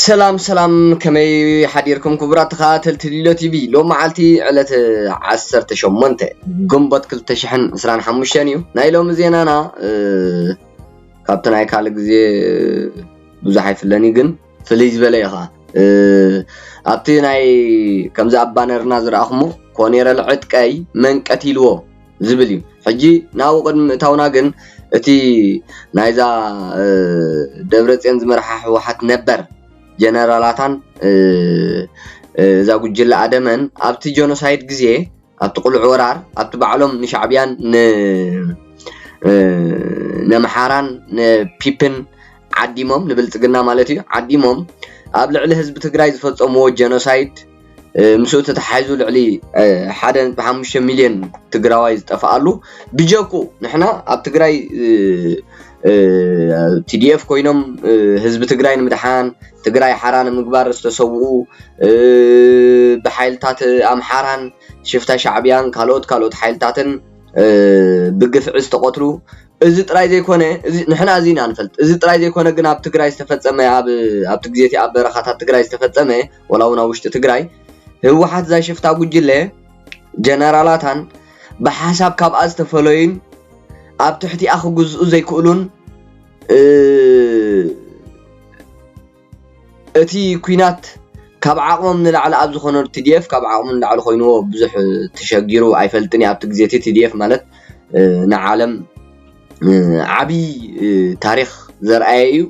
سلام سلام كمي حديركم كبرات خاتل تليلو تي في لو معالتي علت عسر تشمنت قنبت كل تشحن سران حموشانيو نايلو مزينانا كابتن اي كالك زي بزحي فلاني قن فليز بلايخا ابتي ناي كمزا ابانرنا زرأخمو كونير العدكاي من كتيلو زبليو حجي ناو قدم تاونا قن اتي نايزا دبرت ينز مرحح واحد نبر جنرالاتان زاغو جل ادمن ابتي جونوسايد غزي ابتي قلع ورار ابتي بعلم نشعبيان نمحاران بيبن عديمم نبلصقنا مالتي عديمم اب لعل حزب تግራይ ዝፈጸመው جنوسايد مسو تتحايزو لعلي 1.5 مليون تግራዋይ ዝጠፋሉ بجكو نحنا اب تግራይ TDF ኮይኖም ህዝብ ትግራይ ንምድሓን ትግራይ ሓራን ምግባር ዝተሰውኡ በሓይልታት ኣምሓራን ሽፍታ ሻዕብያን ካልኦት ሓይልታትን ብግፍዕ ዝተቆትሉ እዚ ጥራይ ዘይኮነ እዚ ንሕና እዚና ንፈልጥ እዚ ጥራይ ዘይኮነ ግን ኣብ ትግራይ ዝተፈጸመ ኣብ ትግዜቲ ኣብ በረኻታት ትግራይ ዝተፈጸመ ወላውና ውሽጢ ትግራይ ህወሓት ዛ ሽፍታ ጉጅለ ጀነራላታን بحساب كاب أستفلوين أب تحتي أخو جزء زي كلون أتي كوينات كاب عقم من العلى أبز خنور TDF كاب عقم من العلى خوينو بزح تشجيرو عيفلتني أب تجزيتي TDF مالت نعلم عبي تاريخ زرعي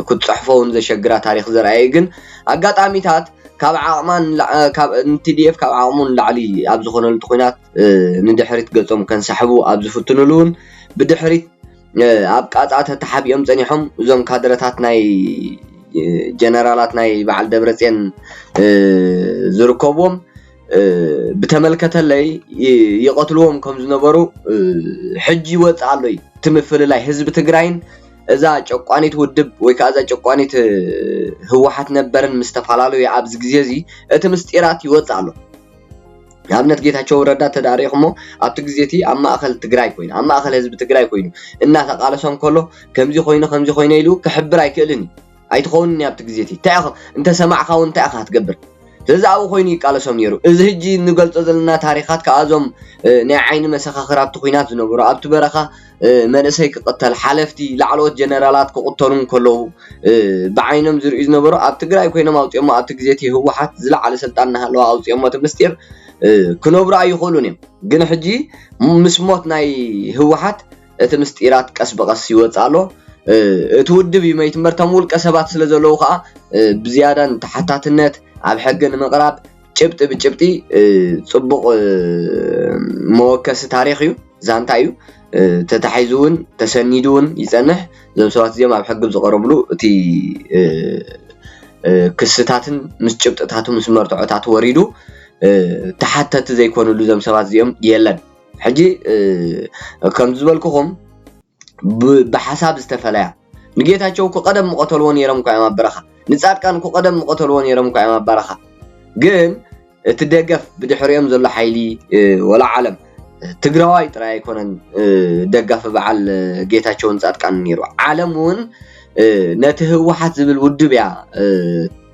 كنت صحفون زي شجرة تاريخ زرعي جن أجت عميتات كاب عقمان كاب TDF كاب عقمون لعلي أبز خنور التقينات ندحرت قلتهم كان سحبوا أبز فتنولون بدحرت أبقات تحبيهم زنيهم زم كادرات ناي جنرالات ناي بعد دبرتين زركوبهم بتملكة اللي يقتلوهم كم زنبرو حجي وتعالي تمثل لاي حزب تجراين إذا جقانيت ودب وكذا جقانيت هو حت نبرن مستفعلالو يا أبز جزيزي أتمستيرات يوتعالو يابنت جيت هتشوف ردات تداريخمو أبتجزيتي أما أخل تجراي كوين أما أخل حزب تجراي كوين الناس قالسهم كله كمزي خوينا يلو كحبراي كلني أي تخونني أبتجزيتي تأخذ أنت سمع خون تأخذ تقبر تزعو خويني قالسهم يرو إذا هجي نقول تزلنا تاريخات كأزم نعين مسخة خراب تخينات زنبرو أبتبرخة من سيك قتل حلفتي لعلوت جنرالات كقتلون كله بعينهم زر إذن برو أبتجراي كوينا ما أما أبتجزيتي هو حت زلع على سلطانها لو أو أما تمستير كنوبرا يقولونهم جن حجي مسموت ناي هو حت تمستيرات كسب قصي وتصالو تود بما يتمر تمول كسبات سلازلو خا بزيادة تحتات النت على حقن مقرب جبت بجبتي صبق موكس تاريخيو زانتايو تتحيزون تسندون يزنح زم سوات زي ما بحق بزقربلو تي كستاتن مس جبتاتو مس مرتعتاتو وريدو تحتت زي يكونوا لزم سوات زيهم يلن حجي كم زبالكم بحساب استفلاع نجيتاچو قدم مقتلون يرم كايما برخه نصاد كان قدم مقتلون يرم كايما برخه ግን تدقف بدحريم زل حيلي ولا عالم تግራዋይ ጥራይ አይኮነን ደጋፍ በዓል ጌታቸውን ጻድቃን ነይሩ ዓለሙን ነቲ ህወሓት ዝብል ውድብያ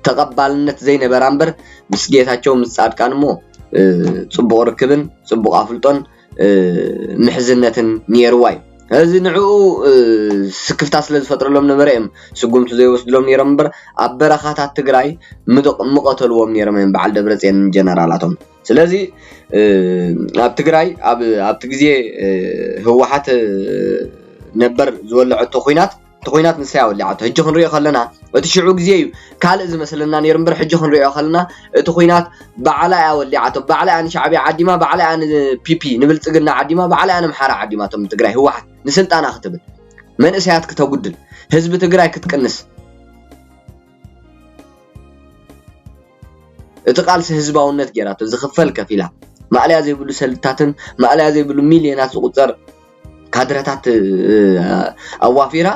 ተቀባልነት ዘይነበረ አንበር ምስ ጌታቸው ምስ ጻድቃንሞ ጽቡቕ ርክብን ጽቡቕ አፍልጦን ምሕዝነትን ነይሩዋይ እዚ ንዑ ስክፍታ ስለ ዝፈጥረሎም ነበረም ስጉምቱ ዘይወስድሎም ነይሮም በር ኣብ በረኻታት ትግራይ ምቀተልዎም ነይሮም በዓል ደብረጽዮን ጀነራላቶም ስለዚ ኣብ ትግራይ ኣብ ትግዜ ህወሓት ነበር ዝወልዕቶ ኩናት ንሳይ ወልዓቶ ሕጂ ክንሪኦ ከለና እቲ ሽዑ ግዜ እዩ ካልእ ዝመስለና ነይሩ በር ሕጂ ክንሪኦ ከለና እቲ ኩናት በዓላይ ወልዓቶ በዓላይ ኣን ሻዕብያ ዓዲማ በዓላይ ኣን ፒፒ ንብልጽግና ዓዲማ በዓላይ ኣን ምሓራ ዓዲማቶም ትግራይ ህወሓት ንስልጣና ክትብል መንእሰያት ከተጉድል ህዝቢ ትግራይ ክትቅንስ እቲ ቃልሲ ህዝባውነት ጌራቶ ዝኽፈል ከፊላ ማዕልያ ዘይብሉ ሰልታትን ማዕልያ ዘይብሉ ሚልዮናት ዝቁፀር ካድረታት ኣዋፊራ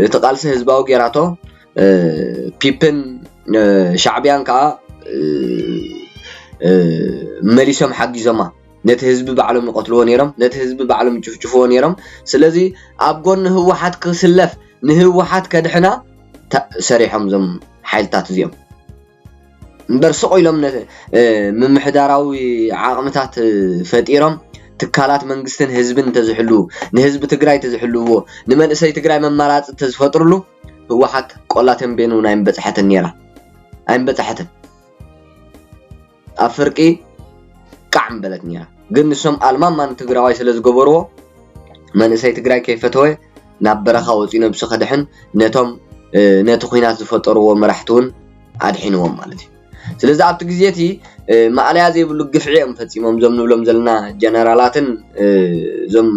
እቲ ቃልሲ ህዝባው ጌራቶ ፒፕን ሻዕብያን ከዓ መሊሶም ሓጊዞማ ነቲ ህዝቢ ባዕሎም ይቆትልዎ ነይሮም ነቲ ህዝቢ ባዕሎም ይጭፍጭፍዎ ነይሮም ስለዚ ኣብ ጎን ህወሓት ክስለፍ ንህወሓት ከድሕና سريحهم زم حيلتات زيهم برسقوا إلهم من محداراوي عاقمتات فتيرهم تكالات منجستن حزبن تزحلو نحزب تجراي تزحلوه نمن اسي تجراي ممارات تزفطرلو هو حت قولاتن بينو نايم بصحتن نيرا ايم بصحتن افرقي قعم بلت نيرا ግን ንሶም አልማማን ትግራዋይ ስለዝገበርዎ መንእሰይ ትግራይ ከይፈተወ ናብ በረኻ ወፂኖም ዝኸድሕን ነቶም ነቲ ኩናት ዝፈጠርዎ መራሕቱን አድሒንዎም ማለት እዩ ስለዚህ ኣብቲ ግዜቲ ማዕልያ ዘይብሉ ግፍዒኦም ፈፂሞም ዞም ንብሎም ዘለና ጀነራላትን ዞም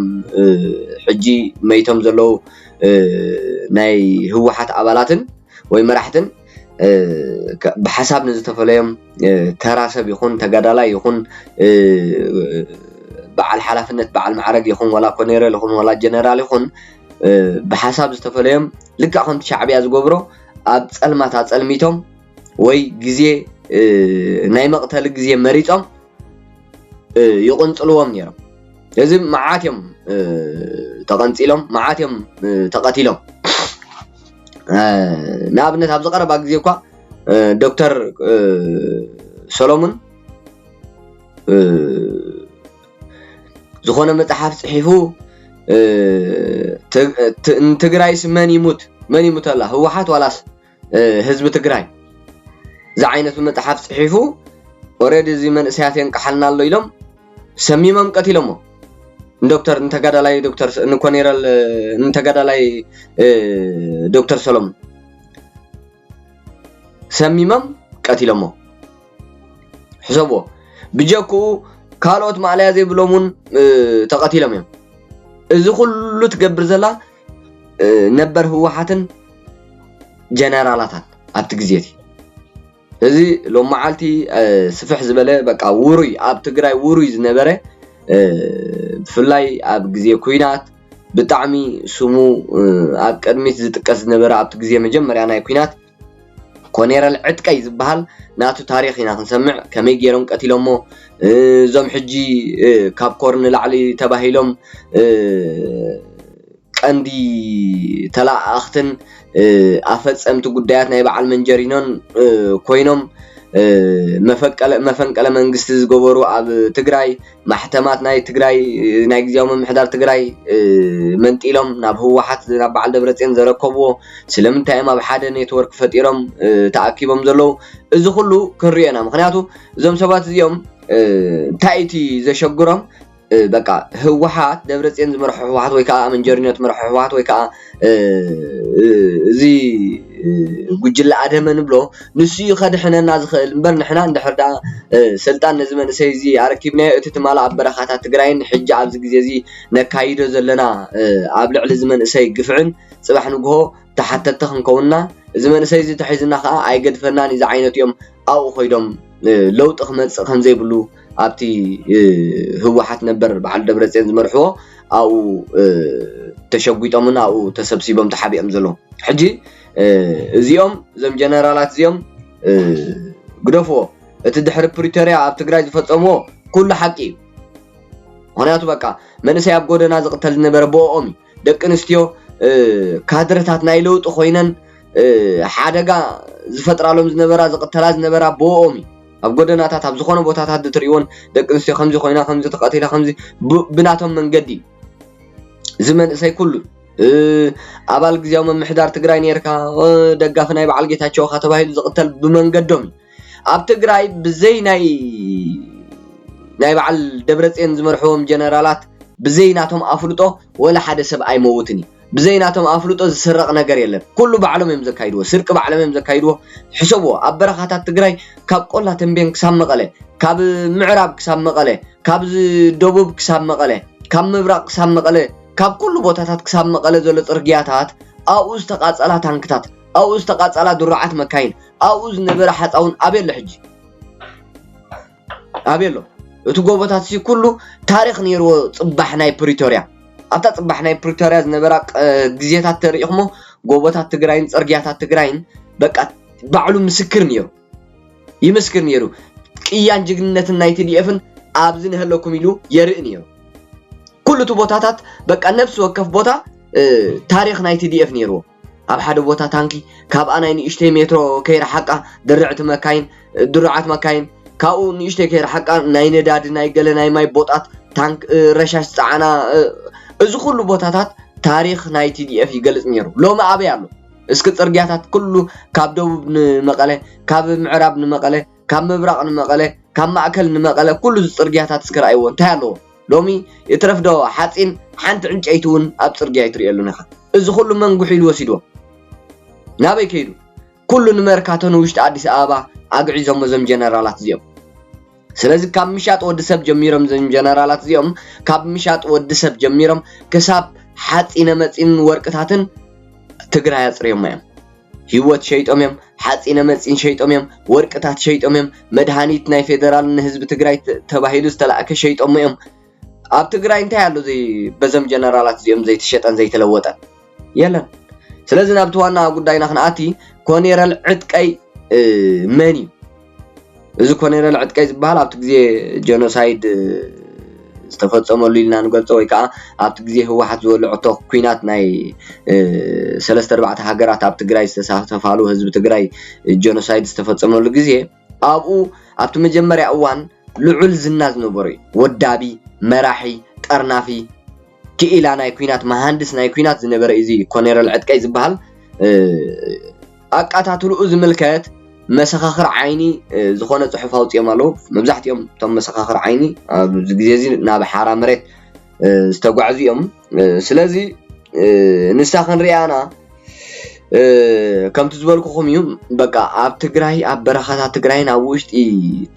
ሕጂ መይቶም ዘለው ናይ ህወሓት አባላትን ወይ መራሕትን بحساب نزتفليهم تراسب يكون تجادلا يكون بعل حلفنت بعل معرض يكون ولا كونيرال يكون ولا جنرال يكون بحساب زتفليهم لك أخون شعبي أزجبرو أتسلمت أتسلميتهم وي جزية ناي مقتل جزية مريتهم يكون تلوهم نيرم لازم معاتهم تقنتيلهم معاتهم تقتيلهم نابنت هبز قرب أجزيكوا دكتور سولومون زخونة متحف صحيفو تجراي من يموت الله هو حات ولاس حزب تجراي زعينة متحف صحيفو وريد زي من سياتين كحلنا الله يلوم سميمم قتيلمو دكتور انتقادلاي دكتور نكونيرال انتقادلاي دكتور سلام سميمم قتيلمو حسبو بجاكو كالوت معليا زي بلومون تقتيلم يوم اذا كله تقبر زلا نبر هو حاتن جنرالاتات ابت غزيتي اذا لو معالتي سفح زبله بقى وروي اب تግራይ وروي زنبره بفلاي اب غزي كوينات بطعمي سمو اب قدميت زጥቀስ ነበረ اب غزي مجمريا ناي كوينات كونيرال عتقي زبحال ناتو تاريخنا نسمع كمي غيرون قتيلمو زم حجي كاب كورن لعلي تباهيلهم قندي تلا اختن افصمت غدايات ناي بعل منجرينون كوينوم مفنقل منግስት ዝገበሩ ኣብ ትግራይ ማሕተማት ናይ ትግራይ ናይ ግዜያዊ ምምሕዳር ትግራይ መንጢሎም ናብ ህወሓት ናብ በዓል ደብረጽዮን ዘረከብዎ ስለምንታይ ኣብ ሓደ ኔትወርክ ፈጢሮም ተኣኪቦም ዘለው እዚ ሁሉ ክርየና ምክንያቱ እዞም ሰባት እዚኦም ታይቲ ዘሸግሮም በቃ ህወሓት ደብረጽዮን ዝመርሑ ህወሓት ወይ ከዓ መንጀሪነት መርሑ ህወሓት ወይ ከዓ እዚ ጉጅለ አደመን ብሎ ንሱ ይخدحنا ዝኽእል እንበር ንሕና እንደሕርዳ ስልጣን ነዝመን ሰይዚ አረኪብና እቲ ትማላ አበረኻታት ትግራይን ሕጂ ኣብዚ ግዜ እዚ ነካይዶ ዘለና ኣብ ልዕሊ ዝመን ሰይ ግፍዕን ጽባሕ ንግሆ ተሓተተ ክንከውና ዝመን ሰይዚ ተሒዝና ከዓ ኣይገድፈናን እዚ ዓይነት እዮም ኣው ኮይዶም ለውጥ ክመጽእ ከም ዘይብሉ ኣብቲ ህወሓት ነበር በዓል ደብረጽዮን ዝመርሕዎ ኣው ተሸጉይጦምና ኣው ተሰብሲቦም ተሓቢኦም ዘሎ ሕጂ እዚኦም ዘም ጀነራላት እዚኦም ግደፍዎ እቲ ድሕሪ ፕሪቶሪያ ኣብ ትግራይ ዝፈጸምዎ ኩሉ ሓቂ ምክንያቱ በቃ መንእሰይ ኣብ ጎደና ዝቅተል ዝነበረ ቦኦም ደቂ ኣንስትዮ ካድረታት ናይ ለውጢ ኮይነን ሓደጋ ዝፈጥራሎም ዝነበራ ዝቅተላ ዝነበራ ቦኦም ኣብ ጎደናታት ኣብ ዝኾነ ቦታታት ትሪእዎን ደቂ ኣንስትዮ ከምዚ ኮይና ከምዚ ተቀቲላ ከምዚ ብናቶም መንገዲ ዝመንእሰይ ኩሉ አባል ግዜያዊ ምምሕዳር ትግራይ ነርካ ደጋፍ ናይ በዓል ጌታቸው ከተባሂሉ ዝቅተል ብመንገዶም ኣብ ትግራይ ብዘይ ናይ በዓል ደብረጽዮን ዝመርሕዎም ጀነራላት ብዘይናቶም አፍልጦ ወላ ሓደ ሰብ ኣይመውትኒ ብዘይናቶም አፍልጦ ዝስረቅ ነገር የለን ኩሉ ባዕሎም እዮም ዘካይድዎ ስርቅ ባዕሎም እዮም ዘካይድዎ ሕሰብዎ ኣብ በረኻታት ትግራይ ካብ ቆላ ተንቤን ክሳብ መቐለ ካብ ምዕራብ ክሳብ መቐለ ካብ ደቡብ ክሳብ መቐለ ካብ ምብራቅ ክሳብ መቐለ ካብ ኩሉ ቦታታት ክሳብ መቐለ ዘሎ ጽርግያታት ኣብኡ ዝተቃጸላ ታንክታት ኣብኡ ዝተቃጸላ ድሩዓት መካይን ኣብኡ ዝነበረ ሓፃውን ኣበየለ ሕጂ ኣበየሎ እቲ ጎቦታት ሲ ኩሉ ታሪኽ ነይርዎ ጽባሕ ናይ ፕሪቶሪያ ኣብታ ጽባሕ ናይ ፕሪቶሪያ ዝነበረ ግዜታት ተሪኢኽሞ ጎቦታት ትግራይን ጽርግያታት ትግራይን በቃ ባዕሉ ምስክር ነይሩ ይምስክር ነይሩ ቅያን ጅግንነትን ናይ TDFን ኣብዚ ንህለኩም ኢሉ የርኢ ነይሩ كل تبوتات بقى نفس وقف بوتا تاريخ ناي TDF نيرو ኣብ ሓደ ቦታ ታንኪ ካብ ኣናይ ንእሽተይ ሜትሮ ከይረሓቃ ድርዓት መካይን ካብኡ ንእሽተይ ከይረሓቃ ናይ ነዳዲ ናይ ገለ ናይ ማይ ቦጣት ታንክ ረሻሽ ፃዕና እዚ ኩሉ ቦታታት ታሪክ ናይ TDF ይገልጽ ነይሩ ሎሚ ኣበይ ኣሎ እስኪ ጽርግያታት ኩሉ ካብ ደቡብ ንመቀለ ካብ ምዕራብ ንመቀለ ካብ ምብራቅ ንመቀለ ካብ ማእከል ንመቀለ ኩሉ ጽርግያታት እስከራይዎ እንታይ ኣለዎ ሎሚ ይትረፍዶ ሓጺን ሓንቲ ዕንጨይቲ እውን ኣብ ጽርግያ ይትሪእሉና እዚ ኩሉ መንጉሕ ኢሉ ወሲድዎ ናበይ ከይዱ ኩሉ ንመርካቶ ንውሽጢ አዲስ አበባ አግዒዞም ዘም ጀነራላት እዚኦም ስለዚህ ካብ ምሻጥ ወዲ ሰብ ጀሚሮም ዘም ጀነራላት እዚኦም ካብ ምሻጥ ወዲ ሰብ ጀሚሮም ከሳብ ሓጺነ መጺን ወርቅታትን ትግራይ አጽሪዮም እዮም ህይወት ሸይጦም እዮም ሓጺነ መጺን ሸይጦም እዮም ወርቅታት ሸይጦም እዮም መድሃኒት ናይ ፌደራል ንህዝብ ትግራይ ተባሂሉ ዝተላእከ ሸይጦም እዮም ኣብ ትግራይ እንታይ ኣሎ ዘይ በዘም ጀነራላት እዚኦም ዘይተሸጠን ዘይተለወጠን የለን ስለዚህ ናብቲ ዋና ጉዳይና ክንኣቲ ኮኔረል ዕጥቀይ መኒ እዚ ኮኔረል ዕጥቀይ ዝበሃል ኣብቲ ግዜ ጄኖሳይድ ዝተፈጸመሉ ኢልና ንገልጾ ወይ ከዓ ኣብቲ ግዜ ህወሓት ዝበልዖቶ ኩናት ናይ 3-4 ሃገራት ኣብ ትግራይ ዝተሳተፋሉ ህዝቢ ትግራይ ጄኖሳይድ ዝተፈጸመሉ ግዜ ኣብኡ ኣብቲ መጀመርያ እዋን ልዑል ዝና ዝነበሩ ወዳቢ መራሒ ጠርናፊ ክኢላ ናይ ኩናት መሃንድስ ናይ ኩናት ዝነበረ እዚ ኮኔረል ዕጥቀይ ዝበሃል ኣቃታትሉ ዝምልከት መሰኻኽር ዓይኒ ዝኾነ ጽሑፍ ኣውጽኦም ኣለዉ መብዛሕትኦም ቶም መሰኻኽር ዓይኒ ኣብ ግዜ እዚ ናብ ሓራ መሬት ዝተጓዕዙ እዮም ስለዚ ንሳ ክንሪኣና ከምቲ ዝበልኩኹም እዩ በቃ ኣብ ትግራይ ኣብ በረኻታት ትግራይን ኣብ ውሽጢ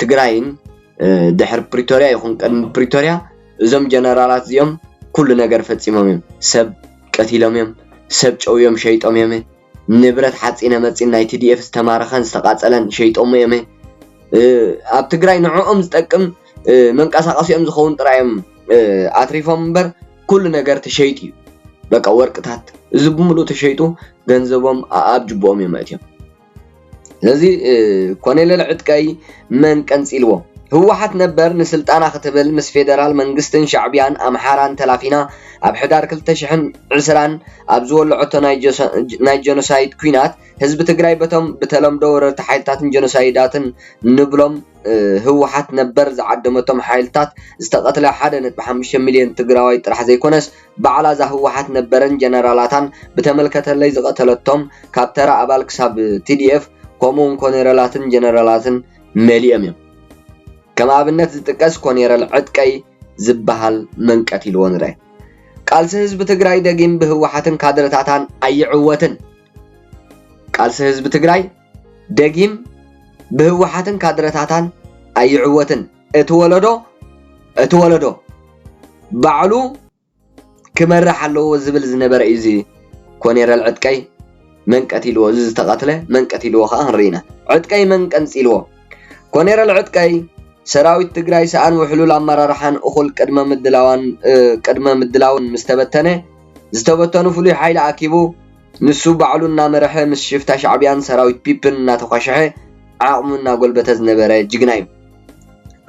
ትግራይን ድሕሪ ፕሪቶሪያ ይኹን ቅድሚ ፕሪቶሪያ እዞም ጀነራላት እዚኦም ኩሉ ነገር ፈጺሞም እዮም ሰብ ቀቲሎም እዮም ሰብ ጨውዮም ሸይጦም እዮም ንብረት ሓጺነ መጺን ናይ TDF ዝተማረኸን ዝተቃጸለን ሸይጦም እዮም ኣብ ትግራይ ንዕኦም ዝጠቅም መንቀሳቀሲኦም ዝኸውን ጥራዮም ኣትሪፎም እምበር ኩሉ ነገር ተሸይጥ እዩ በቃ ወርቅታት እዚ ብምሉእ ተሸይጡ ገንዘቦም ኣብ ጅቦኦም እዮም ኣትዮም ስለዚ ኮኔረል ዕጥቀይ መን ቀንጺልዎ ህወሓት ነበር ንስልጣና ክትብል ምስ ፌደራል መንግስትን ሻዕቢያን ኣምሓራን ተላፊና ኣብ ሕዳር 2020 ኣብ ዝወልዖቶ ናይ ጄኖሳይድ ኩናት ህዝቢ ትግራይ በቶም በተለምዶ ወረርቲ ሓይልታትን ጄኖሳይዳትን ንብሎም ህወሓት ነበር ዝዓደመቶም ሓይልታት ዝተቀተለ 1.5 ሚልዮን ትግራዋይ ጥራሕ ዘይኮነስ በዓላ ዛ ህወሓት ነበረን ጀነራላታን በተመልከተለይ ዝቀተለቶም ካብ ተራ ኣባል ክሳብ TDF ከምኡውን ኮኔረላትን ጀነራላትን መሊኦም እዮም كما أبنت تكاس كونيرال عدكي زبهال منكتي الونري قال سهزب تقراي دقيم بهوحاتن كادرتاتان أي عوتن قال سهزب تقراي دقيم بهوحاتن كادرتاتان أي عوتن اتولدو بعلو كمرح اللو زبل زنبر إيزي كونيرال عدكي منكتي الو زز تقاتله منكتي الو خاهرينا عدكي منكنسي الو كونيرال عدكي سراويت تግራይ ሰአን وحلول አመራርሓን እኹል ቅድመ ምድላውን ምስተበተነ ዝተበተኑ ፍሉይ ሓይል ኣኪቡ ንሱ ባዕሉና መረሐ ምስ ሽፍታ ሻዕቢያን ሰራዊት ፒፕን እናተኳሸሐ ዓቕሙና ጎልበተ ዝነበረ ጅግና እዩ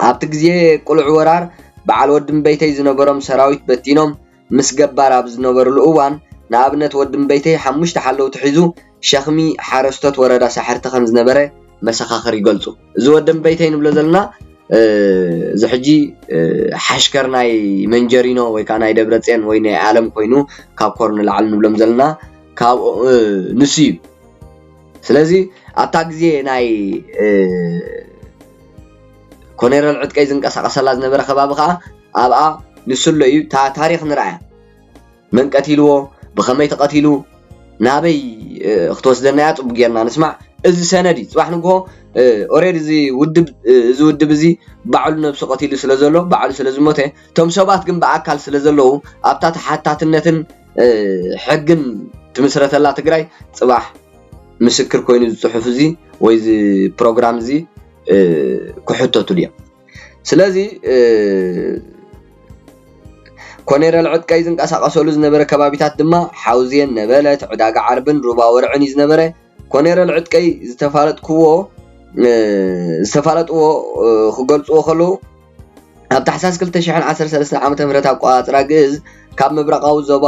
ኣብቲ ግዜ ቁልዕ ወራር በዓል ወድም በይተይ ዝነበሮም ሰራዊት በቲኖም ምስ ገባር ኣብ ዝነበሩሉ እዋን ንኣብነት ወድም በይተይ 5 ሓለውቲ ሒዙ ሸኽሚ ሓረስቶት ወረዳ ሳሕርቲ ከም ዝነበረ መሰኻኽር ይገልጹ እዚ ወድም በይተይ ንብሎ ዘለና زحجي حشكر ناي منجرينو وي كان ناي دبرصين وي ناي عالم كوينو كاب كورن العلن بلم زلنا كاب نسيب سلازي اتاغزي ناي كونيرال عدكاي زنقسقسلا زنبره خباب خا ابا نسلو يو تاريخ نرعى من قتيلو بخمي تقتيلو نابي اختوس دنيات وبغيرنا نسمع እዚ ሰነዲ ጽባሕ ንጎ ኦሬዲ እዚ ውድብ እዚ ባዕሉ ነብሱ ቀቲሉ ስለዘሎ ባዕሉ ስለዝሞተ ቶም ሰባት ግን በአካል ስለዘለው ኣብታ ተሓታትነትን ሕግን ትምስረተላ ትግራይ ጽባሕ ምስክር ኮይኑ ዝጽሑፍ እዚ ወይ እዚ ፕሮግራም እዚ ክሕተቱ ድያ ስለዚ ኮኔረል ዕጥቃይ ዝንቀሳቀሰሉ ዝነበረ ከባቢታት ድማ ሓውዝየን ነበለት ዕዳጋ ዓርብን ሩባ ወርዕን ዝነበረ ኮኔረል ዕጥቀይ ዝተፋለጥዎ ክገልጽዎ ከለው ኣብ ታሕሳስ 2013 ዓመተ ምህረት ኣቋጽራ ግዝ ካብ ምብራቃዊ ዞባ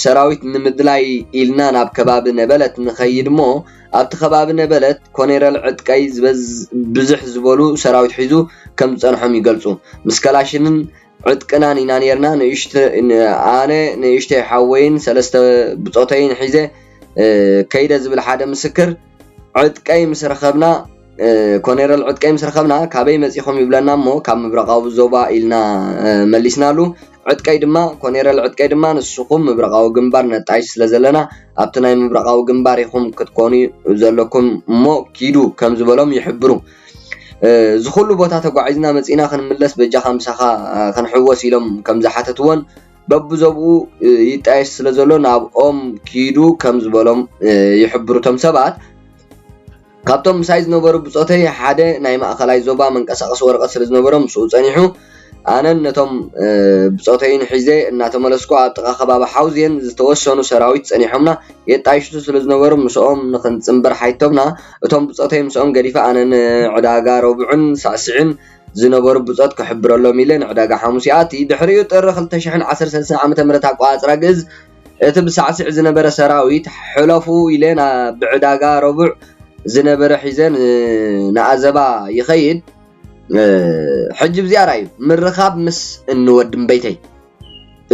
ሰራዊት ንምድላይ ኢልና ናብ ከባቢ ነበለት ንኸይድ ሞ ኣብቲ ከባቢ ነበለት ኮኔረል ዕጥቃይ ብዙሕ ዝበሉ ሰራዊት ሒዙ ከም ዝጸንሖም ይገልጹ ምስ ከላሽንን ዕጥቅናን ኢና ነርና ኣነ ንእሽተ ሓወይን ሰለስተ ብጾተይን ሒዘ ከይደ ዝብል ሓደ ምስክር ዕጥቃይ ምስ ረኸብና ኮኔረል ዕጥቃይ ምስ ረኸብና ካበይ መጺኹም ይብለና እሞ ካብ ምብራቃዊ ዞባ ኢልና መሊስናሉ ዕጥቃይ ድማ ኮኔረል ዕጥቃይ ድማ ንስኹም ምብራቃዊ ግንባር ነጣይሽ ስለ ዘለና ኣብቲ ናይ ምብራቃዊ ግንባር ኢኹም ክትኮኑ ዘለኩም እሞ ኪዱ ከም ዝበሎም ይሕብሩ ዝኹሉ ቦታ ተጓዒዝና መጺና ክንምለስ በጃ 50ኻ ክንሕወስ ኢሎም ከም ዝሓተትዎን በብዘብኡ ይጣይሽ ስለ ዘሎ ናብኦም ኪዱ ከም ዝበሎም ይሕብሩ ቶም ሰባት ካብቶም ምሳይ ዝነበሩ ብጾተይ ሓደ ናይ ማእኸላይ ዞባ መንቀሳቀስ ወረቀት ስለ ዝነበሮም ምስኡ ጸኒሑ ኣነን ነቶም ብጾተይን ሒዘ እናተመለስኩ ኣብ ጥቓ ከባቢ ሓውዝየን ዝተወሰኑ ሰራዊት ጸኒሖምና የጣይሽቱ ስለ ዝነበሩ ምስኦም ንኽንጽምበር ሓይቶምና እቶም ብጾተይ ምስኦም ገዲፈ ኣነን ዕዳጋ ረቡዕን ሳዕስዕን ዝነበሩ ብጾት ክሕብረሎም ኢለ ንዕዳጋ ሐሙስ ኣቲ ድሕሪኡ ጥሪ 2013 ዓመተ ምህረት ኣቋጽራ ግዝ እቲ ብሳዕስዕ ዝነበረ ሰራዊት ሕለፉ ኢለ ብዕዳጋ ረቡዕ ዝነበረ ሒዘን ንኣዘባ ይኸይድ ሕጂ ብዚያራ እዩ ምርኻብ ምስ እንወድም በይተይ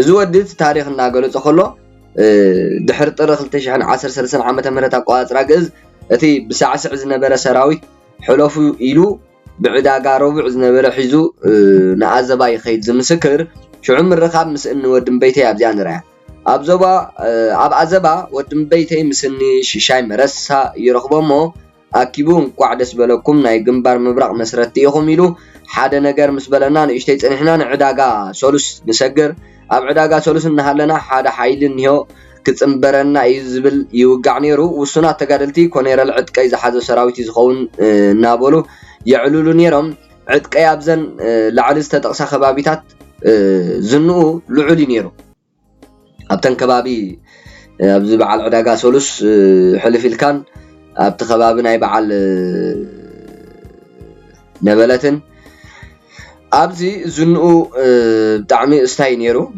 እዚ ወድት ታሪኽ እናገለጸ ከሎ ድሕሪ ጥሪ 2013 ዓመተ ምህረት ኣቋጽራ ግዝ እቲ ብሳዕስዕ ዝነበረ ሰራዊት ሕለፉ ኢሉ ብዕዳጋ ረቡዕ ዝነበረ ሒዙ ንኣዘባ ይኸይድ ዝምስክር ሽዑ ምርኻብ ምስ እንወድም በይተይ ኣብዚኣ ንርያ ኣብ ኣዘባ ወድም በይተይ ምስኒ ሽሻይ መረሳ ይረኽቦሞ ኣኪቡ እንቋዕ ደስ በለኩም ናይ ግንባር ምብራቕ መስረቲ ኢኹም ኢሉ ሓደ ነገር ምስ በለና ንእሽተይ ጸኒሕና ንዕዳጋ ሶሉስ ንሰግር ኣብ ዕዳጋ ሶሉስ እናሃለና ሓደ ሓይሊ እንሆ ክጽምበረና እዩ ዝብል ይውጋዕ ነይሩ ውሱናት ተጋደልቲ ኮኔረል ዕጥቃይ ዝሓዘ ሰራዊት ዝኸውን እናበሉ يعلولو نيرم عدقي أبزن لعلز تتقصى خبابيتات زنو لعولي نيرو أبتن كبابي أبز بعل عداقا سولوس حلف الكان أبت خبابنا يبعل نبلتن أبزي زنو بتعمي استاي نيرو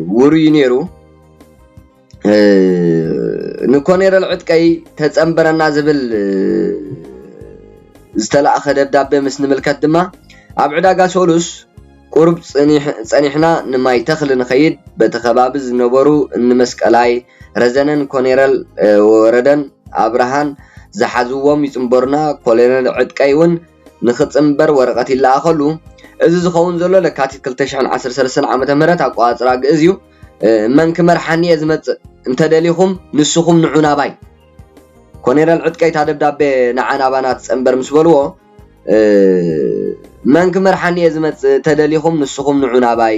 وري نيرو نكونير العدقي تتأمبرنا زبل زتلاقى دبدابه مس نملكت دما اب عداقا سولوس قرب صنيحنا نماي تخل نخيد بتخباب زنبرو نمسقلاي رزنن كونيرال وردن ابراهان زحزوم يصمبرنا كولينال عدقايون نخصمبر ورقات يلاخلو እዚ ዝኸውን ዘሎ ለካቲት 2013 ዓመተ ምህረት ኣቋጽራ ግእዝዩ መን ክመርሓኒ ዝመጽእ እንተደሊኹም ንስኹም ንዑና ባይ ኮኔረል ዕጥቃይ ታደብዳቤ ንዓናባናት ጸምበር ምስ በልዎ መን ክመርሓኒ ዝመጽእ ተደሊኹም ንስኹም ንዑና ባይ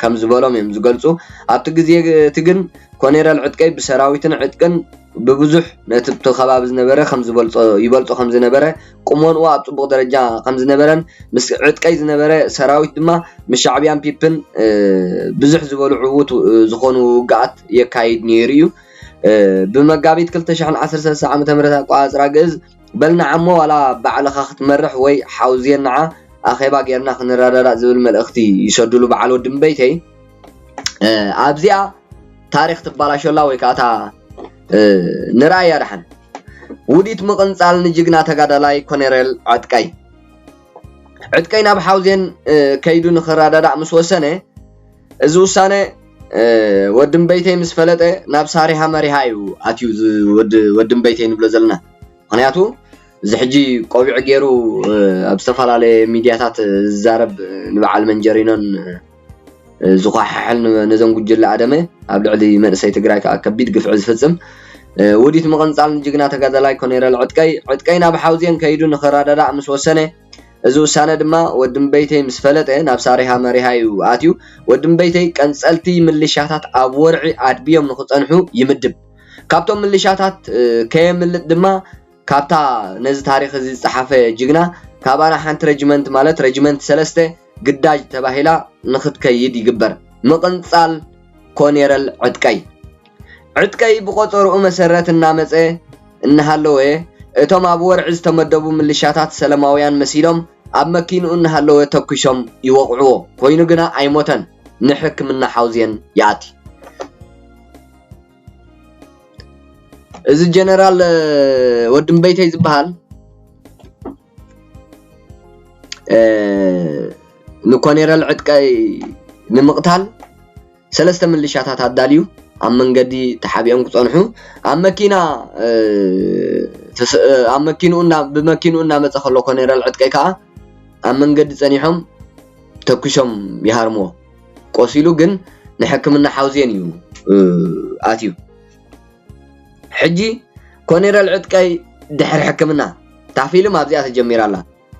ከም ዝበሎም እዮም ዝገልጹ ኣብቲ ግዜ ትግን ኮኔረል ዕጥቃይ ብሰራዊትን ዕጥቅን ببزح نتبت خباب زنبرة خمس يبلطو خمس زنبرة قمون وقت بق درجة خمس زنبرة مس عد كاي زنبرة سراويت دما مش شعبيان بيبن بزح زبالو عوت زخونو قعت يكايد نيريو بمقابيت كل تشحن 10 ساعة متمرة قاز راجز بلنا عمو ولا بعلى خاخت مرح وي حاوزين نعا أخي باقيرنا خنرارا زبل ملأختي يشدلو بعلو دم بيتي أبزيا تاريخ تبالاشو الله ويكاتا نرأي رحن وديت مقنصال نجيغنا تغادلاي كونيرل عدقاي ناب حاوزين كيدو نخرادادا مس وسنه از وسانه ودم بيتي مس فلطه ناب ساريها مريهايو اتيو ودم بيتي نبل زلنا مخنياتو زحجي قوبع غيرو اب استفالاله ميدياتات زارب نبعل منجرينن زقاحل نزنجل ادمه اب لعلي منسي تግራይ كبيد قفع زفصم وديت مقنصال نجيغنا تغادلاي كونيرل عدقاي ناب حاوزين كيدو نخرادادا مس وسنه ازو سنه دما ودم بيتي مس فلطه ناب ساريها مريهايو اتيو ودم بيتي قنصلتي ملشاتات اب ورعي ادبيوم نخصنحو يمدب كابتو ملشاتات كيملت دما كابتا نز تاريخ زي صحافه جيغنا كابانا حنت ريجمنت مالت ريجمنت 3 قداج تباهلا نخد كيد يقبر مقنصال كونيرل عدقاي بقطرو مسرت النامصه انهالوه اتوم اب ورع ዝተመደቡ ملشاتات سلاماويان مسيلهم اب مكينو انهالوه تكشم يوقعو كوينو غنا ايموتن نحكمنا حوزين ياتي እዚ ጀነራል ወድም በይተይ ዝበሃል ንኮኔራል ዕጥቃይ ንምቅታል ሰለስተ ምልሻታት አዳልዩ ኣብ መንገዲ ተሓቢኦም ክጸንሑ ኣብ መኪናኡና ብመኪናኡና መጸ ከሎ ኮኔራል ዕጥቃይ ከዓ ኣብ መንገዲ ጸኒሖም ተኩሾም ይሃርምዎ ቆሲሉ ግን ንሕክምና ሓውዝየን እዩ ኣትዩ ሕጂ ኮኔራል ዕጥቃይ ድሕሪ ሕክምና ታፊልም ኣብዚኣ ተጀሚራላ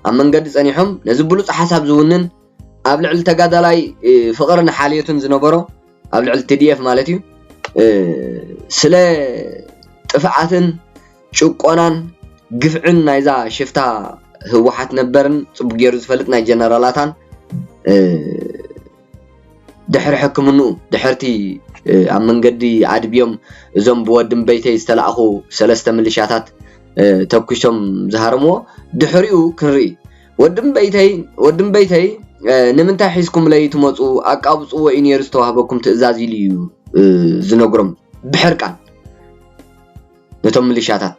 ኣብ መንገዲ ጸኒሖም ነዚ ብሉጽ ሓሳብ ዝውንን ኣብ ልዕሊ ተጋዳላይ ፍቅርን ሓልየቱን ዝነበሮ ኣብ ልዕሊ TDF ማለት እዩ ስለ ጥፍዓትን ጭቆናን ግፍዕን ናይዛ ሽፍታ ህወሓት ነበርን ጽቡቅ ገይሩ ዝፈልጥ ናይ ጀነራላታን ድሕሪ ሕክምንኡ ድሕርቲ ኣብ መንገዲ ኣድብዮም እዞም ብወድም በይተይ ዝተላኣኹ ሰለስተ ምልሻታት ተኩሾም ዝሃርምዎ ድሕሪኡ ክንርኢ ወድም በይተይ ንምንታይ ሒዝኩም ለይ ትመጹ ኣቃብጽዎ ኢንየር ዝተዋህበኩም ትእዛዝ ኢሉ እዩ ዝነግሮም ብሕርቃን ነቶም ምልሻታት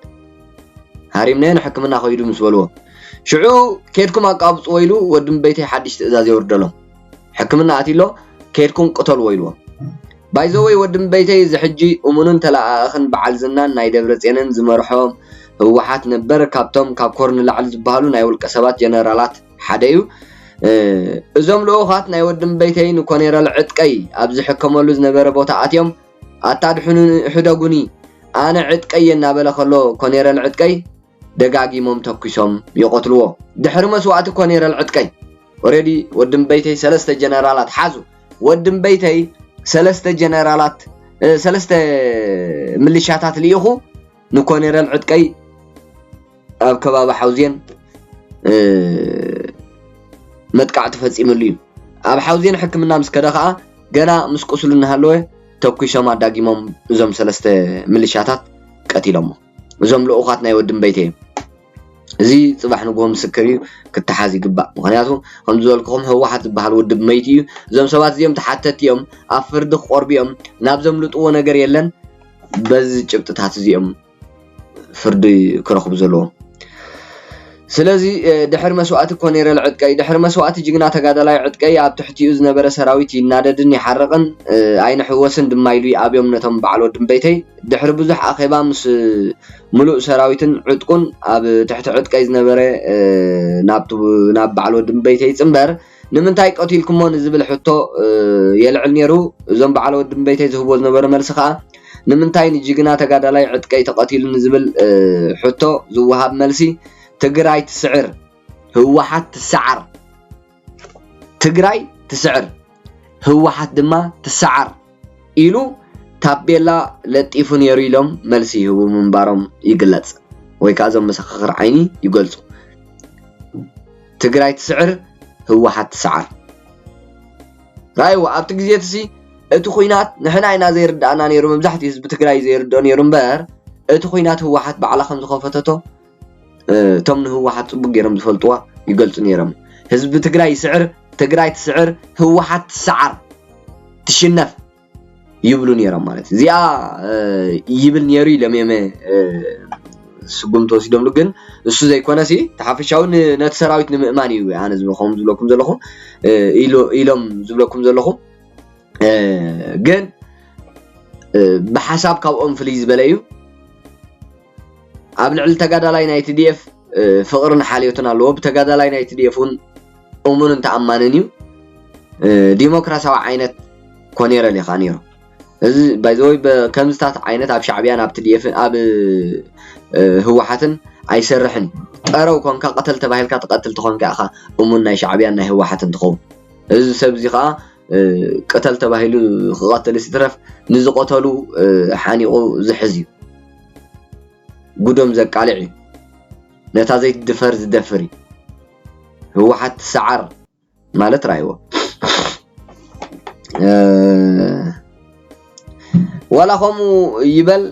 ሃሪምና ንሕክምና ኸይዱ ምስ በልዎ ሽዑ ከድኩም ኣቃብጽዎ ኢሉ ወድም በይተይ ሓድሽ ትእዛዝ የወርደሎም ሕክምና ኣቲሎ ከድኩም ቅተልዎ ኢልዎ ባይዘወይ ወድም በይተይ ዝሕጂ እሙንን ተላኣኽን በዓል ዝናን ናይ ደብረጽዮንን ዝመርሖም ህወሓት ነበር ካብቶም ካብ ኮርን ላዕሊ ዝበሃሉ ናይ ውልቀ ሰባት ጀነራላት ሓደ እዩ እዞም ልኡኻት ናይ ወድም በይተይ ንኮኔራል ዕጥቃይ ኣብ ዝሕከመሉ ዝነበረ ቦታ ኣትዮም ኣታድሕኑ ሕደጉኒ ኣነ ዕጥቃይ እናበለ ከሎ ኮኔራል ዕጥቃይ ደጋጊሞም ተኩሶም ይቆትልዎ ድሕሪ መስዋዕቲ ኮኔራል ዕጥቃይ ኦሬዲ ወድም በይተይ ሰለስተ ጀነራላት ሓዙ ወድም በይተይ ሰለስተ ጀነራላት ሰለስተ ምልሻታት ልይኹ ንኮኔራል ዕጥቃይ ኣብ ከባቢ ሓውዝየን መጥቃዕ ተፈጺሙሉ እዩ ኣብ ሓውዝየን ሕክምና ምስ ከደ ከዓ ገና ምስ ቁስሉ እናሃለወ ተኩሾም ኣዳጊሞም እዞም ሰለስተ ምልሻታት ቀቲሎሞ እዞም ልኡኻት ናይ ወድም በይተይ እዚ ጽባሕ ንግሆም ምስክር እዩ ክትሓዝ ይግባእ ምክንያቱ ከም ዝበልኩኹም ህወሓት ዝበሃል ውድብ መይቲ እዩ እዞም ሰባት እዚኦም ተሓተት እዮም ኣብ ፍርዲ ክቆርቢኦም ናብ ዘምልጥዎ ነገር የለን በዚ ጭብጥታት እዚኦም ፍርዲ ክረኽቡ ዘለዎም ስለዚ ድሕሪ መስዋዕቲ ኮኔራል ዕጥቃይ ድሕሪ መስዋዕቲ ጅግና ተጋዳላይ ዕጥቃይ ኣብ ትሕቲኡ ዝነበረ ሰራዊት ይናደድን ይሓረቕን ኣይነ ሕወስን ድማ ኢሉ ኣብዮም ነቶም በዓል ወድም በይተይ ድሕሪ ብዙሕ ኣኼባ ምስ ሙሉእ ሰራዊትን ዕጥቁን ኣብ ትሕቲ ዕጥቃይ ዝነበረ ናብ በዓል ወድም በይተይ ጽምበር ንምንታይ ቀቲልኩሞ ንዝብል ሕቶ የልዕል ነይሩ እዞም በዓል ወድም በይተይ ዝህቦ ዝነበረ መልሲ ከዓ ንምንታይ ንጅግና ተጋዳላይ ዕጥቃይ ተቀቲሉ ንዝብል ሕቶ ዝወሃብ መልሲ ትግራይ ትስዕር ህወሓት ትስዓር ትግራይ ትስዕር ህወሓት ድማ ትስዓር ኢሉ ታቤላ ለጢፉ ነይሩ ኢሎም መልሲ ይህቡ ምንባሮም ይግለጽ ወይ ከዓ እዞም መሰኻኽር ዓይኒ ይገልጹ ትግራይ ትስዕር ህወሓት ትስዓር ራይዎ ኣብቲ ግዜ ትሲ እቲ ኩናት ንሕና ኢና ዘይርዳእና ነይሩ መብዛሕትኡ ህዝቢ ትግራይ ዘይርድኦ ነይሩ እምበር እቲ ኩናት ህወሓት ባዕላ ከም ዝኸፈተቶ ቶም ንህወሓት ጽቡቅ ገይሮም ዝፈልጥዋ ይገልጹ ነይሮም ህዝቢ ትግራይ ይስዕር ትግራይ ትስዕር ህወሓት ትስዓር ትሽነፍ ይብሉ ነይሮም ማለት እዚኣ ይብል ነይሩ ኢሎም ስጉም ተወሲዶምሉ ግን እሱ ዘይኮነሲ ተሓፍሻው ነቲ ሰራዊት ንምእማን እዩ ኣነ ዝብለኩም ዘለኹ ኢሎም ዝብለኩም ዘለኹ ግን ብሓሳብ ካብኦም ፍልይ ዝበለ እዩ ኣብ ልዕሊ ተጋዳላይ ናይ TDF ፍቅርን ሓልየቱን ኣለዎ ብተጋዳላይ ናይ TDF ውን እሙንን ተኣማንን እዩ ዲሞክራሲያዊ ዓይነት ኮኔራል ይኻ ነይሩ እዚ ባይዘወይ ከምዝታት ዓይነት ኣብ ሻዕብያን ኣብ TDF ኣብ ህወሓትን ኣይሰርሕን ጠረው ኮንካ ቀተል ተባሂልካ ተቀትል ተኾንካ ኢኻ እሙን ናይ ሻዕብያን ናይ ህወሓትን ትኸውን እዚ ሰብ እዚ ከዓ ቀተል ተባሂሉ ክቀትል ሲትረፍ ንዝቆተሉ ሓኒቑ ዝሕዝ እዩ ጉዶም ዘቃልዕ እዩ ነታ ዘይትድፈር ዝደፍር እዩ ህወሓት ትስዓር ማለት ራይዎ ወላ ከምኡ ይበል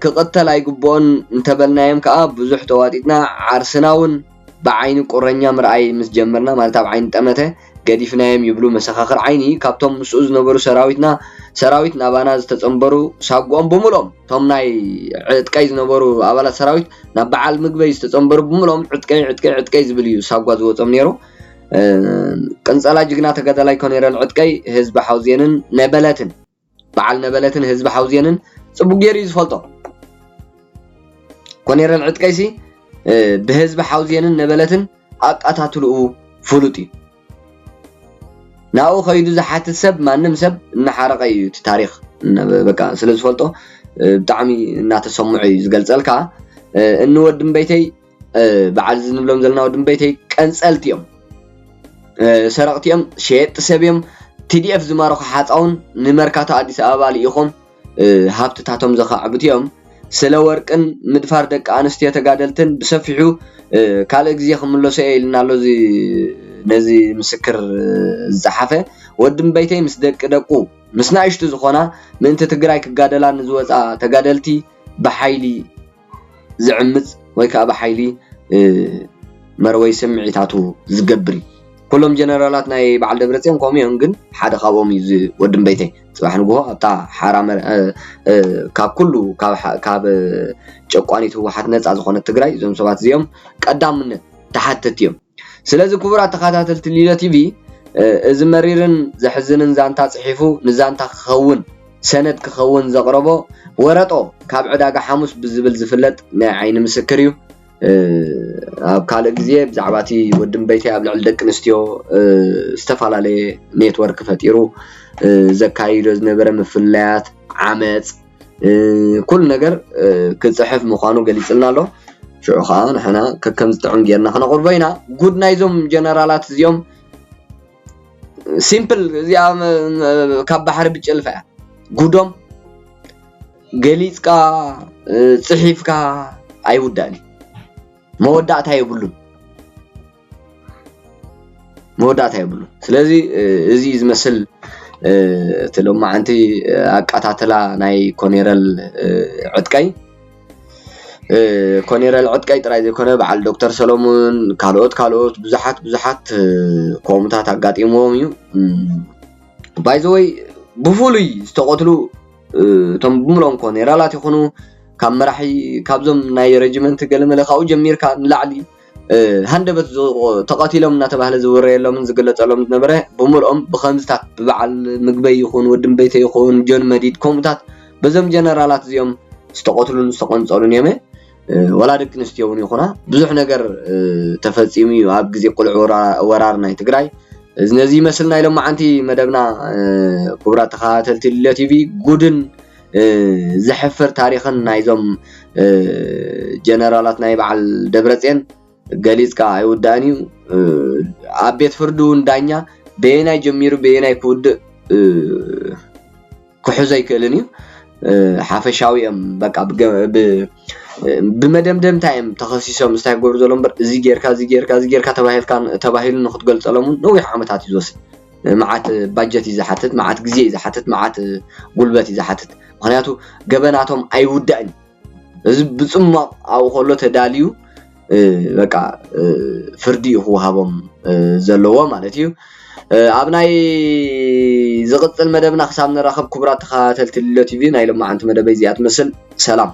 ክቅተል ኣይግብኦን እንተበልናዮም ከዓ ብዙሕ ተዋጢጥና ዓርስና እውን ብዓይኒ ቁረኛ ምርኣይ ምስ ጀመርና ማለት ኣብ ዓይኒ ጠመተ ገዲፍናዮም ይብሉ መሰኻኽር ዓይኒ ካብቶም ምስኡ ዝነበሩ ሰራዊት ናባና ዝተጸምበሩ ሳጓኦም ብምሎም ቶም ናይ ዕጥቃይ ዝነበሩ ኣባላት ሰራዊት ናብ በዓል ምግበይ ዝተጸምበሩ ብምሎም ዕጥቀይ ዝብል እዩ ሳጓ ዝወጾም ነይሩ ቀንጸላ ጅግና ተጋዳላይ ኮሎኔል ዕጥቀይ ህዝቢ ሓውዜንን ነበለትን በዓል ነበለትን ህዝቢ ሓውዜንን ጽቡቅ ጌሩ ዝፈልጦ ኮሎኔል ዕጥቀይሲ بهزب حوزينن نبلتن أقاتلو فلوتي ناو خيدو زحات السب ما نمسب نحرقي تاريخ بقى سلز فلطو بتعمي ناتسمعي زقلصلكا انو ودن بيتي بعد زنبلهم زلنا ودن بيتي كنصلتيهم سرقتيهم شيت سبيهم تي اف زمارخ حاصون نمركاتو اديس ابا ليخم هابتتاتهم زخعبتيهم سلا ورقن مدفار دق انستي تغادلتن بسفيحو كال غزي خملوسه يلنالو زي نزي مسكر زحافه ودم بيتي مس دق دقو مسنايشتو زخونا منت تግራይ كغادلا نزوصا تغادلتي بحيلي زعمت ويكا بحيلي مروي سمعيتاتو زغبري كلهم جنرالات ناي بعل دبرتيم كوميون ግን ሓደ ካብኦም እዩ ወድም በይተይ ጽባሕ ንጎ ኣታ ሓራመ ካብ ኩሉ ካብ ጨቋኒት ወሓት ነፃ ዝኾነ ትግራይ ዞም ሰባት እዚኦም ቀዳምነት ተሓተት እዮም ስለዚ ክቡራት ተኸታተልቲ ሊላ ቲቪ እዚ መሪርን ዘሕዝንን ዛንታ ጽሒፉ ንዛንታ ክኸውን ሰነድ ክኸውን ዘቕረቦ ወረጦ ካብ ዕዳጋ ሓሙስ ብዝብል ዝፍለጥ ናይ ዓይኒ ምስክር እዩ ኣብ ካልእ ግዜ ብዛዕባቲ ወድም በይተይ ኣብ ልዕል ደቂ ኣንስትዮ ዝተፋላለየ ኔትወርክ ፈጢሩ ዘካይዶ ዝነበረ ምፍላያት ዓመጽ ኩል ነገር ክጽሕፍ ምዃኑ ገሊጽልና ኣሎ ሽዑ ኸዓ ንሕና ከከም ዝጥዑም ጌርና ክነቕርቦ ኢና ጉድ ናይዞም ጀነራላት እዚኦም ሲምፕል እዚኣ ካብ ባሕሪ ብጭልፋ እያ ጉዶም ገሊጽካ ጽሒፍካ ኣይውዳእኒ مودعتها يبلون سلازي ازي يزمسل تلوم عنتي اقاتاتلا ناي كونيرال عدقاي كونيرال عدقاي طراي زيكونه بعل دكتور سلومون كالوت بزحات كومتات اغاطيموم يو باي ذا واي بفولي استقتلو تم بملون كونيرالات يكونوا كم راحي كابزم ناي ريجمنت قلمله خاو جميركا نلعلي هندبت تقاتلهم نتبهل زوريلهم زغلصلهم نبره بمرهم بخمسታት ببعل مغبي يكون ودم بيتي يكون جون مديد كومتات بزم جنرالات زيوم استقتلون استقنصلون يمه ولا دك نستيون يخونا بزح ነገር تفصيمي اب غزي قلع ورار ناي تግራይ እነዚህ መስልና ኢሎም ማዓንቲ መደብና ክብራት ተኻተልቲ ቲቪ ጉድን زحفر تاريخن نايزوم جنرالات ناي بعل دبرتين غليزكا ايودانيو ابيت فردون دانيا بيناي جميرو بيناي كود كحزاي كلني حافشاويم بقى بمدمدم تايم تخصيصهم استاغور زلمبر زي غيركا تباهيل نخت غلصلمون نو يحمتات يزوس معات باجت يزحتت معات غزي يزحتت معات غلبت يزحتت معناته جبناتهم ايوداني እዚ ብጽማቕ ኣብ ኸሎ ተዳልዩ በቃ ፍርዲ ይኹ ሃቦም ዘለዎ ማለት እዩ ኣብ ናይ ዝቕጽል መደብና ክሳብ ንራኸብ ክቡራት ተኸታተልቲ ቲቪ ናይ ሎማዓንቲ መደበይ እዚኣ ትመስል ሰላም